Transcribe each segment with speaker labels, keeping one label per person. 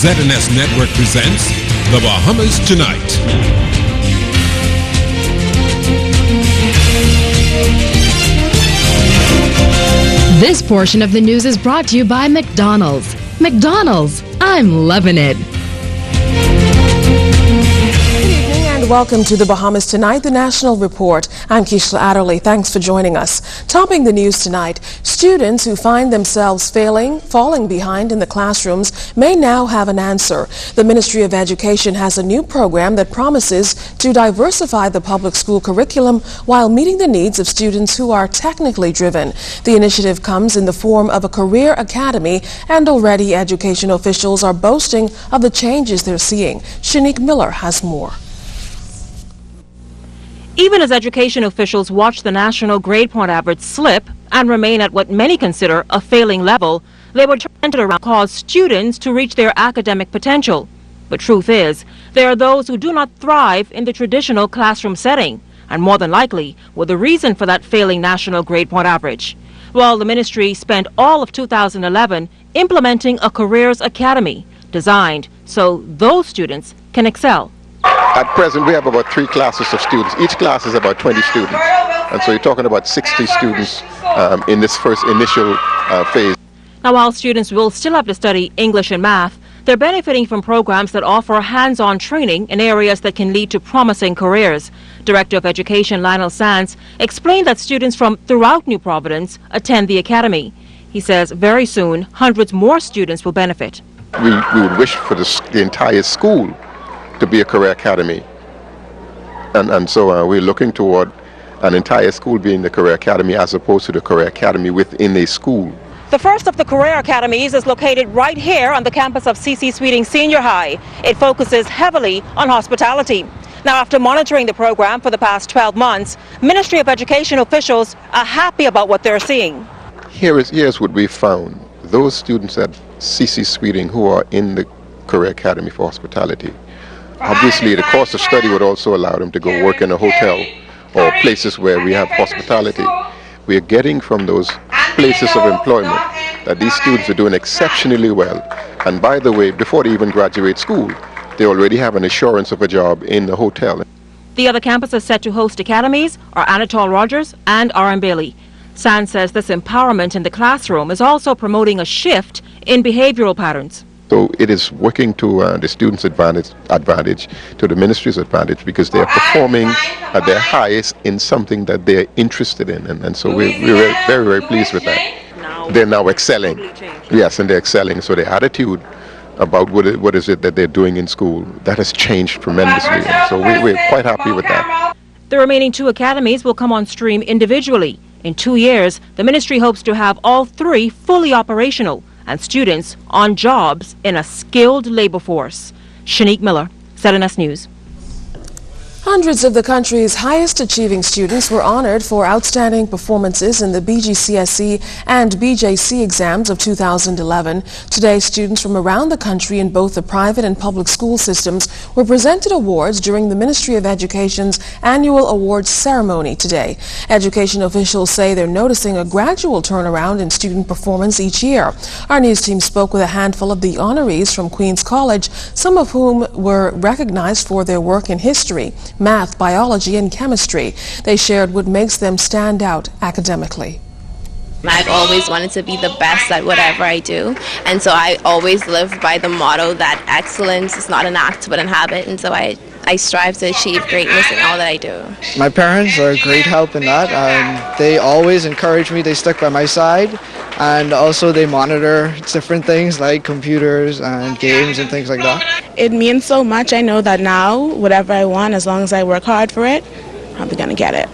Speaker 1: ZNS Network presents The Bahamas Tonight.
Speaker 2: This portion of the news is brought to you by McDonald's. McDonald's, I'm loving it.
Speaker 3: Welcome to the Bahamas Tonight, the National Report. I'm Keishla Adderley. Thanks for joining us. Topping the news tonight, students who find themselves falling behind in the classrooms may now have an answer. The Ministry of Education has a new program that promises to diversify the public school curriculum while meeting the needs of students who are technically driven. The initiative comes in the form of a career academy, and already education officials are boasting of the changes they're seeing. Shanique Miller has more.
Speaker 4: Even as education officials watch the national grade point average slip and remain at what many consider a failing level, they were centered around cause students to reach their academic potential. But truth is, there are those who do not thrive in the traditional classroom setting, and more than likely were the reason for that failing national grade point average. Well, the ministry spent all of 2011 implementing a careers academy designed so those students can excel.
Speaker 5: At present, we have about 3 classes of students. Each class is about 20 students. And so you're talking about 60 students in this first initial phase.
Speaker 4: Now, while students will still have to study English and math, they're benefiting from programs that offer hands-on training in areas that can lead to promising careers. Director of Education Lionel Sands explained that students from throughout New Providence attend the academy. He says very soon, hundreds more students will benefit.
Speaker 5: We would wish for the entire school to be a career academy, and so we're looking toward an entire school being the career academy as opposed to the career academy within a school.
Speaker 4: The first of the career academies is located right here on the campus of C.C. Sweeting Senior High. It focuses heavily on hospitality. Now, after monitoring the program for the past 12 months, Ministry of Education officials are happy about what they're seeing.
Speaker 5: Here's what we found. Those students at C.C. Sweeting who are in the career academy for hospitality, obviously, the course of study would also allow them to go work in a hotel or places where we have hospitality. We are getting from those places of employment that these students are doing exceptionally well. And by the way, before they even graduate school, they already have an assurance of a job in the hotel.
Speaker 4: The other campuses set to host academies are Anatole Rogers and R.M. Bailey. Sands says this empowerment in the classroom is also promoting a shift in behavioral patterns.
Speaker 5: So it is working to the students' advantage, to the ministry's advantage, because they are performing at their highest in something that they are interested in. And so we're very, very pleased with that. They're now excelling. Yes, and they're excelling. So their attitude about what is it that they're doing in school, that has changed tremendously. And so we're quite happy with that.
Speaker 4: The remaining 2 academies will come on stream individually. In 2 years, the ministry hopes to have all 3 fully operational and students on jobs in a skilled labor force. Shanique Miller, ZNS News.
Speaker 3: Hundreds of the country's highest achieving students were honored for outstanding performances in the BGCSE and BJC exams of 2011. Today, students from around the country in both the private and public school systems were presented awards during the Ministry of Education's annual awards ceremony today. Education officials say they're noticing a gradual turnaround in student performance each year. Our news team spoke with a handful of the honorees from Queens College, some of whom were recognized for their work in history, math, biology, and chemistry. They shared what makes them stand out academically.
Speaker 6: I've always wanted to be the best at whatever I do, and so I always live by the motto that excellence is not an act but an habit, and so I strive to achieve greatness in all that I do.
Speaker 7: My parents are a great help in that. They always encourage me. They stuck by my side, and also they monitor different things like computers and games and things like that.
Speaker 8: It means so much. I know that now, whatever I want, as long as I work hard for it, I'm going to get it.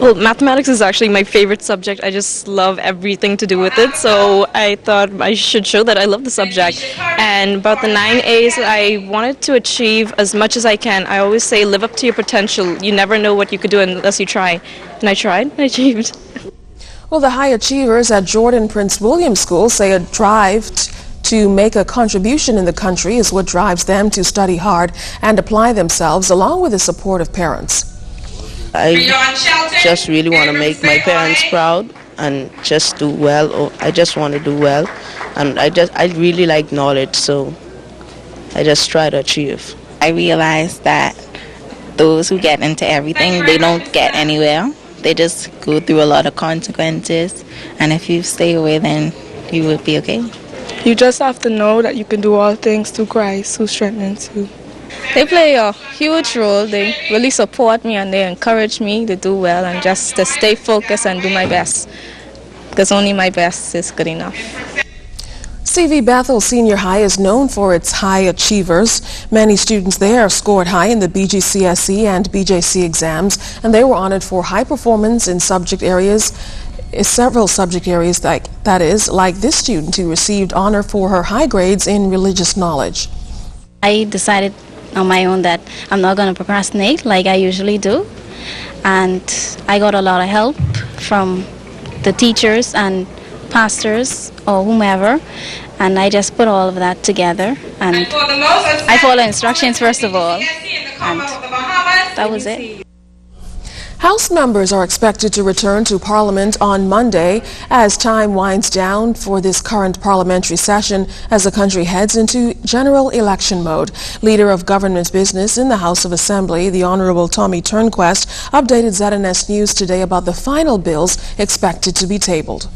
Speaker 9: Well, mathematics is actually my favorite subject. I just love everything to do with it, so I thought I should show that I love the subject. And about the 9 A's, I wanted to achieve as much as I can. I always say live up to your potential. You never know what you could do unless you try. And I tried, and I achieved.
Speaker 3: Well, the high achievers at Jordan Prince William School say a drive to make a contribution in the country is what drives them to study hard and apply themselves, along with the support of parents.
Speaker 10: I just really want to make my parents proud and just do well. I just want to do well, and I really like knowledge, so I just try to achieve.
Speaker 11: I realized that those who get into everything, they don't get anywhere. They just go through a lot of consequences, and if you stay away, then you will be okay.
Speaker 8: You just have to know that you can do all things through Christ who strengthens you.
Speaker 9: They play a huge role. They really support me and they encourage me to do well and just to stay focused and do my best, because only my best is good enough.
Speaker 3: CV Bethel Senior High is known for its high achievers. Many students there scored high in the BGCSE and BJC exams, and they were honored for high performance in several subject areas like this student who received honor for her high grades in religious knowledge.
Speaker 12: I decided on my own that I'm not going to procrastinate like I usually do, and I got a lot of help from the teachers and pastors or whomever, and I just put all of that together, and I follow instructions first of all, and that was it.
Speaker 3: House members are expected to return to Parliament on Monday as time winds down for this current parliamentary session as the country heads into general election mode. Leader of Government Business in the House of Assembly, the Honorable Tommy Turnquest, updated ZNS News today about the final bills expected to be tabled.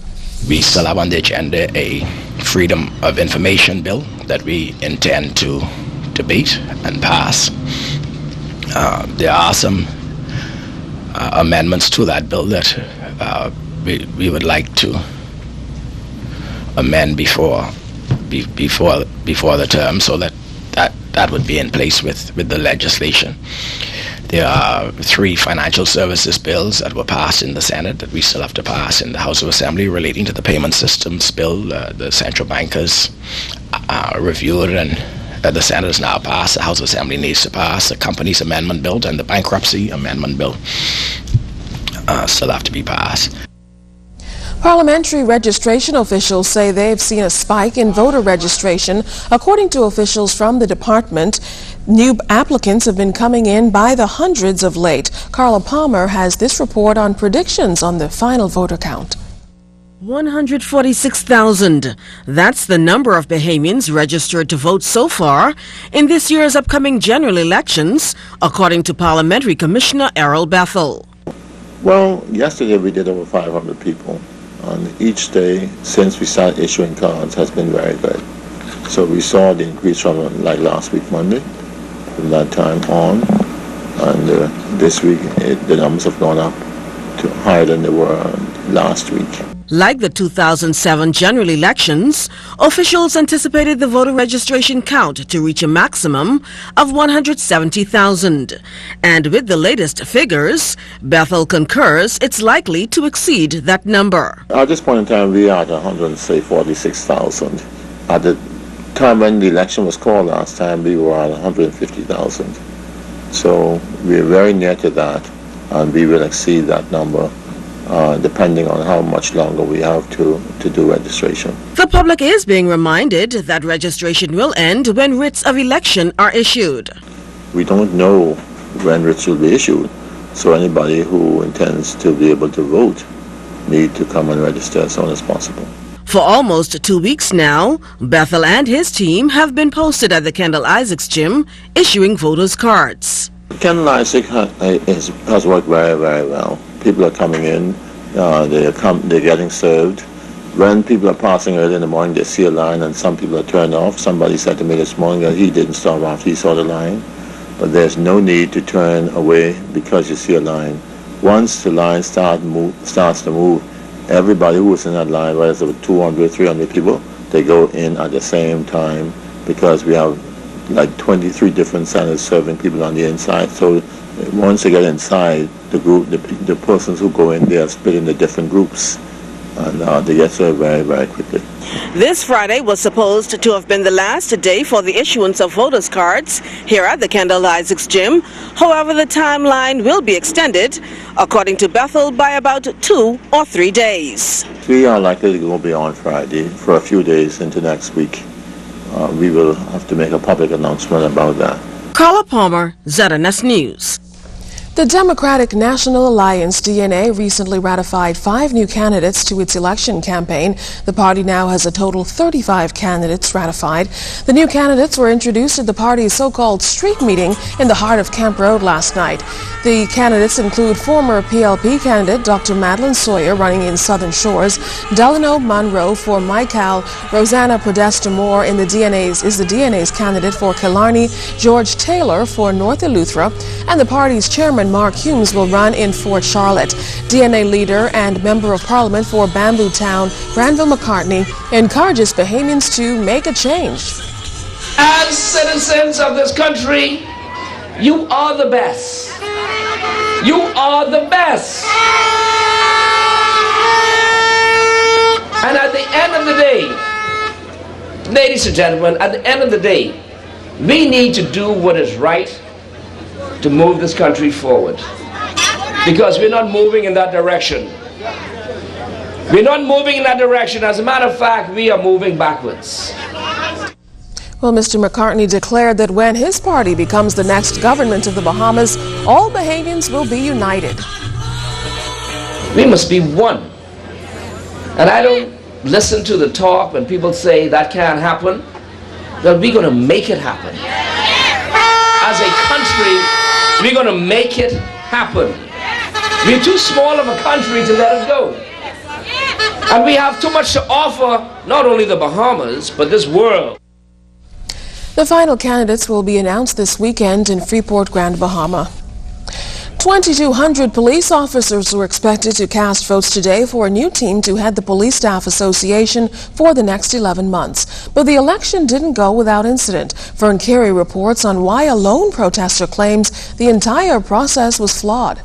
Speaker 13: We still have on the agenda a Freedom of Information bill that we intend to debate and pass. There are some amendments to that bill that we would like to amend before the term, so that would be in place with the legislation. There are 3 financial services bills that were passed in the Senate that we still have to pass in the House of Assembly relating to the payment systems bill. The central bankers reviewed, and the Senate has now passed. The House of Assembly needs to pass the Companies Amendment Bill, and the Bankruptcy Amendment Bill still have to be passed.
Speaker 3: Parliamentary registration officials say they've seen a spike in voter registration. According to officials from the department, new applicants have been coming in by the hundreds of late. Carla Palmer has this report on predictions on the final voter count.
Speaker 14: 146,000. That's the number of Bahamians registered to vote so far in this year's upcoming general elections, according to Parliamentary Commissioner Errol Bethel.
Speaker 15: Well, yesterday we did over 500 people, and each day since we started issuing cards has been very good. So we saw the increase from like last week Monday, from that time on, and this week the numbers have gone up to higher than they were last week.
Speaker 14: Like the 2007 general elections, officials anticipated the voter registration count to reach a maximum of 170,000. And with the latest figures, Bethel concurs it's likely to exceed that number.
Speaker 15: At this point in time, we are at 146,000. At the time when the election was called last time, we were at 150,000. So we're very near to that, and we will exceed that number. Depending on how much longer we have to do registration.
Speaker 14: The public is being reminded that registration will end when writs of election are issued.
Speaker 15: We don't know when writs will be issued, so anybody who intends to be able to vote need to come and register as soon as possible.
Speaker 14: For almost 2 weeks now, Bethel and his team have been posted at the Kendall Isaacs Gym issuing voters' cards.
Speaker 15: Kendall Isaacs has worked very, very well. People are coming in, they're getting served. When people are passing early in the morning, they see a line and some people are turned off. Somebody said to me this morning that he didn't stop after he saw the line. But there's no need to turn away because you see a line. Once the line starts to move, everybody who is in that line, whether it's 200, 300 people, they go in at the same time, because we have like 23 different centers serving people on the inside. So once they get inside, the persons who go in, they are split into different groups, and they get served very, very quickly.
Speaker 14: This Friday was supposed to have been the last day for the issuance of voters' cards here at the Kendall Isaacs Gym. However, the timeline will be extended, according to Bethel, by about 2 or 3 days.
Speaker 15: We are likely to go beyond Friday for a few days into next week. We will have to make a public announcement about that.
Speaker 14: Carla Palmer, ZNS News.
Speaker 3: The Democratic National Alliance, DNA, recently ratified 5 new candidates to its election campaign. The party now has a total of 35 candidates ratified. The new candidates were introduced at the party's so-called street meeting in the heart of Camp Road last night. The candidates include former PLP candidate Dr. Madeline Sawyer, running in Southern Shores, Delano Monroe for Mical, Rosanna Podesta Moore is the DNA's candidate for Killarney, George Taylor for North Eleuthera, and the party's chairman Mark Humes will run in Fort Charlotte. DNA leader and member of parliament for Bamboo Town, Granville McCartney, encourages Bahamians to make a change.
Speaker 16: As citizens of this country, you are the best. You are the best. And at the end of the day, ladies and gentlemen, at the end of the day, we need to do what is right to move this country forward, because we're not moving in that direction. We're not moving in that direction. As a matter of fact, we are moving backwards.
Speaker 3: Well, Mr. McCartney declared that when his party becomes the next government of the Bahamas, all Bahamians will be united.
Speaker 16: We must be one. And I don't listen to the talk when people say that can't happen. Well, we're going to make it happen. As a country, we're going to make it happen. We're too small of a country to let it go. And we have too much to offer, not only the Bahamas, but this world.
Speaker 3: The final candidates will be announced this weekend in Freeport, Grand Bahama. 2,200 police officers were expected to cast votes today for a new team to head the Police Staff Association for the next 11 months. But the election didn't go without incident. Vern Carey reports on why a lone protester claims the entire process was flawed.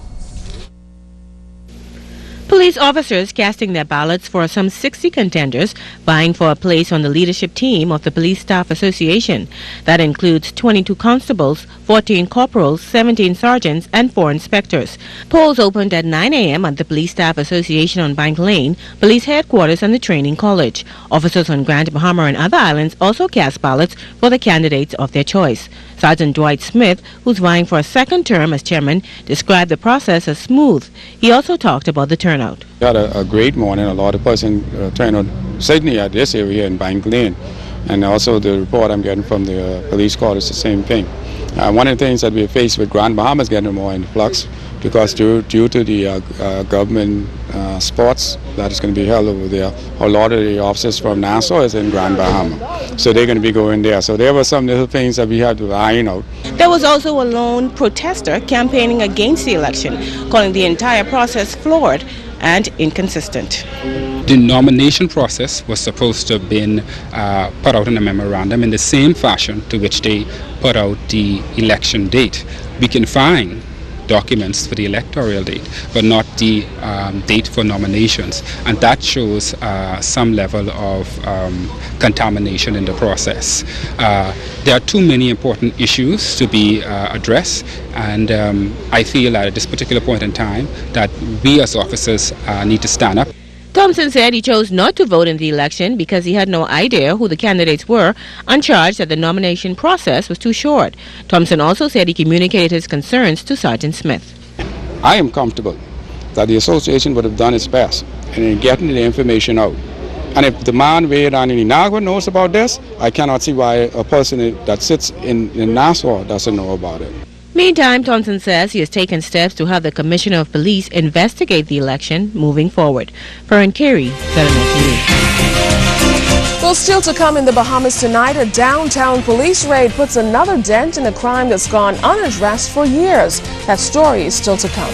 Speaker 4: Police officers casting their ballots for some 60 contenders vying for a place on the leadership team of the Police Staff Association. That includes 22 constables, 14 corporals, 17 sergeants, and 4 inspectors. Polls opened at 9 a.m. at the Police Staff Association on Bank Lane, police headquarters, and the training college. Officers on Grand Bahama and other islands also cast ballots for the candidates of their choice. Sergeant Dwight Smith, who's vying for a second term as chairman, described the process as smooth. He also talked about the turnout.
Speaker 17: We had a great morning. A lot of person turned out, certainly at this area in Bank Lane. And also the report I'm getting from the police court is the same thing. One of the things that we're faced with Grand Bahama is getting more influx because due to the government sports that is going to be held over there, a lot of the officers from Nassau is in Grand Bahama. So they're going to be going there. So there were some little things that we had to iron out.
Speaker 4: There was also a lone protester campaigning against the election, calling the entire process flawed and inconsistent.
Speaker 18: The nomination process was supposed to have been put out in a memorandum in the same fashion to which they put out the election date. We can find documents for the electoral date, but not the date for nominations, and that shows some level of contamination in the process. There are too many important issues to be addressed, and I feel at this particular point in time that we as officers need to stand up.
Speaker 4: Thompson said he chose not to vote in the election because he had no idea who the candidates were and charged that the nomination process was too short. Thompson also said he communicated his concerns to Sergeant Smith.
Speaker 17: I am comfortable that the association would have done its best in getting the information out. And if the man way down in Inagua knows about this, I cannot see why a person that sits in Nassau doesn't know about it.
Speaker 4: Meantime, Thompson says he has taken steps to have the Commissioner of Police investigate the election moving forward. Vern Carey, ZNS News.
Speaker 3: Well, still to come in the Bahamas tonight, a downtown police raid puts another dent in a crime that's gone unaddressed for years. That story is still to come.